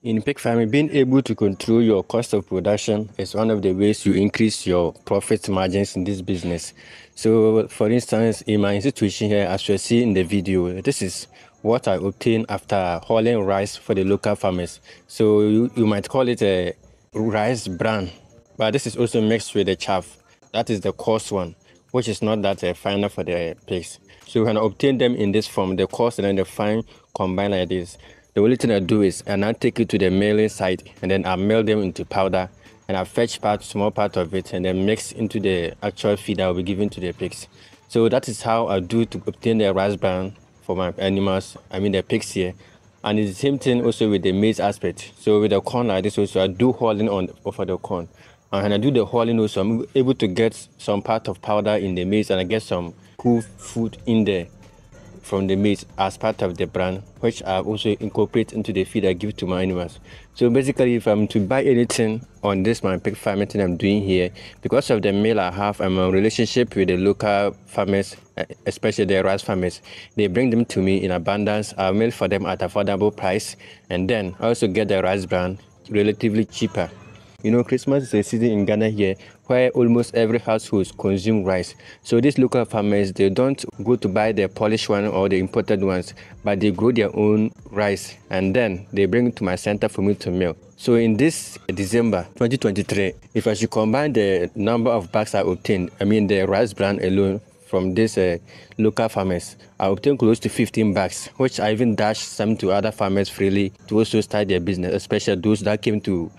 In pig farming, being able to control your cost of production is one of the ways you increase your profit margins in this business. So, for instance, in my situation here, as you see in the video, this is what I obtained after hauling rice for the local farmers. So, you might call it a rice bran, but this is also mixed with the chaff. That is the coarse one, which is not that finer for the pigs. So, you can obtain them in this form, the coarse and then the fine combined like this. The only thing I do is I now take it to the milling site and then I mill them into powder and I fetch small part of it and then mix into the actual feed I will be giving to the pigs. So that is how I do to obtain the rice bran for my animals, the pigs here. And it's the same thing also with the maize aspect. So with the corn like this also, I do hauling for the corn. And I do the hauling also, I'm able to get some part of powder in the maize and I get some cool food in there from the maize as part of the brand, which I also incorporate into the feed I give to my animals. So basically, if I'm to buy anything on this my pig farming thing I'm doing here, because of the mail I have, I'm in a relationship with the local farmers, especially the rice farmers. They bring them to me in abundance. I mail for them at affordable price, and then I also get the rice brand relatively cheaper. You know, Christmas is a season in Ghana here where almost every household consumes rice. So these local farmers, they don't go to buy the polished one or the imported ones, but they grow their own rice and then they bring it to my center for me to mill. So in this December 2023, if I should combine the number of bags I obtained, the rice brand alone from these local farmers, I obtained close to 15 bags, which I even dashed some to other farmers freely to also start their business, especially those that came to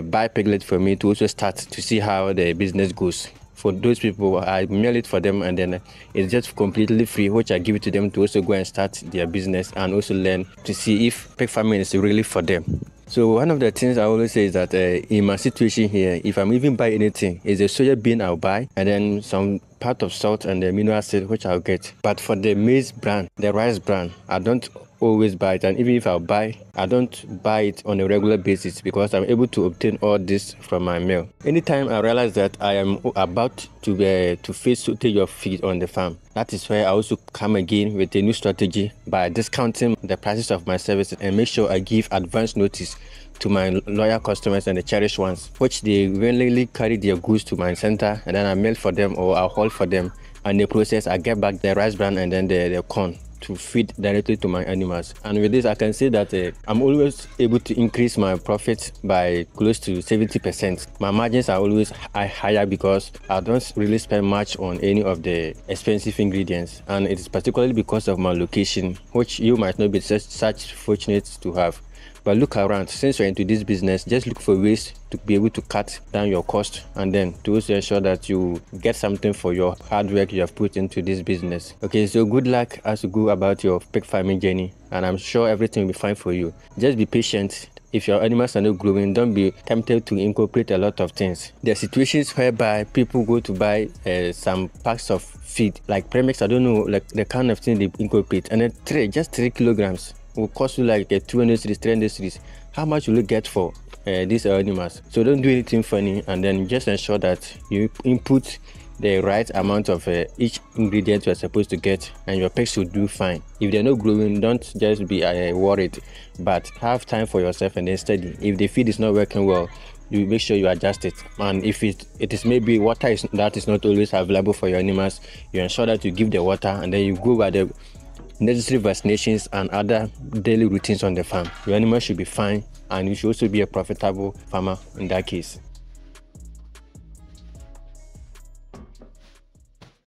buy piglet for me to also start to see how the business goes. For those people, I mail it for them and then it's just completely free, which I give it to them to also go and start their business and also learn to see if pig farming is really for them. So one of the things I always say is that in my situation here, if I'm even buying anything, it's a soya bean I'll buy and then some part of salt and the amino acid which I'll get. But for the maize brand, the rice brand, I don't always buy it, and even if I buy, I don't buy it on a regular basis because I'm able to obtain all this from my mill. Anytime I realize that I am about to face shortage of feed on the farm, that is where I also come again with a new strategy by discounting the prices of my services and make sure I give advance notice to my loyal customers and the cherished ones, which they willingly carry their goods to my center and then I mail for them or I haul for them, and the process I get back the rice bran and then the corn to feed directly to my animals. And with this, I can say that I'm always able to increase my profits by close to 70%. My margins are always higher because I don't really spend much on any of the expensive ingredients, and it is particularly because of my location, which you might not be such fortunate to have. But look around, since you're into this business, just look for ways to be able to cut down your cost and then to also ensure that you get something for your hard work you have put into this business. Okay, so good luck as you go about your pig farming journey, and I'm sure everything will be fine for you. Just be patient. If your animals are not growing, don't be tempted to incorporate a lot of things. There are situations whereby people go to buy some packs of feed, like premix, I don't know, like the kind of thing they incorporate, and then just 3 kilograms will cost you like 200 cedis, 300 cedis. How much will you get for these animals? So don't do anything funny, and then just ensure that you input the right amount of each ingredient you are supposed to get, and your pigs will do fine. If they're not growing, don't just be worried, but have time for yourself and then study. If the feed is not working well, you make sure you adjust it. And if it is maybe water that is not always available for your animals, you ensure that you give the water and then you go by the necessary vaccinations and other daily routines on the farm. Your animals should be fine, and you should also be a profitable farmer in that case.